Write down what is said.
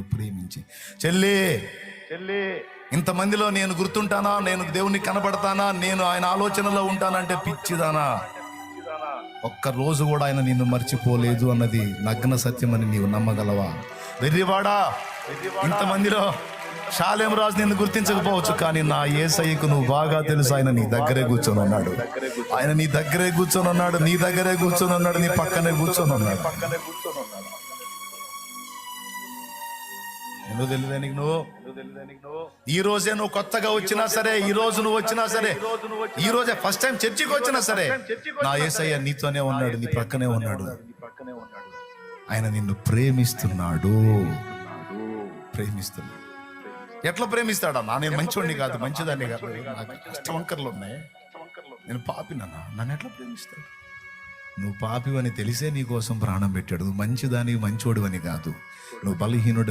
నిన్ను ప్రేమించి. చెల్లి, ఇంతమందిలో నేను గుర్తుంటానా, నేను దేవునికి కనబడతానా, నేను ఆయన ఆలోచనలో ఉంటానంటే పిచ్చిదానా. ఒక్క రోజు కూడా ఆయన నిన్ను మర్చిపోలేదు అన్నది నగ్న సత్యం అని నీవు నమ్మగలవా? వెర్రివాడా, ఇంతమందిలో షాలేం రాజు నిన్ను గుర్తించకపోవచ్చు, కానీ నా యేసయ్యకు నువ్వు బాగా తెలుసు. ఆయన నీ దగ్గరే కూర్చొని ఉన్నాడు. ఆయన నీ దగ్గరే కూర్చొని ఉన్నాడు. నీ దగ్గరే కూర్చొని ఉన్నాడు. నీ పక్కనే కూర్చొని ఉన్నాడు. ఎందుకు తెలియదా నీకు? నువ్వు ఈ రోజే నువ్వు కొత్తగా వచ్చినా సరే, ఈ రోజు నువ్వు వచ్చినా సరే, ఈ రోజే ఫస్ట్ టైం చర్చికి వచ్చినా సరే, నా యేసయ్య నీతోనే ఉన్నాడు, నీ పక్కనే ఉన్నాడు. ఆయన నిన్ను ప్రేమిస్తున్నాడు. ఎట్లా ప్రేమిస్తాడన్నా? నేను మంచివాడిని కాదు, మంచిదాన్ని కాదు, నాకు అష్టవంకర్లు ఉన్నాయి, నేను పాపినన్నా, నన్ను ఎట్లా ప్రేమిస్తాడు? నువ్వు పాపివని తెలిసే నీ కోసం ప్రాణం పెట్టాడు. నువ్వు మంచిదాని మంచోడు అని కాదు, నువ్వు బలహీనుడు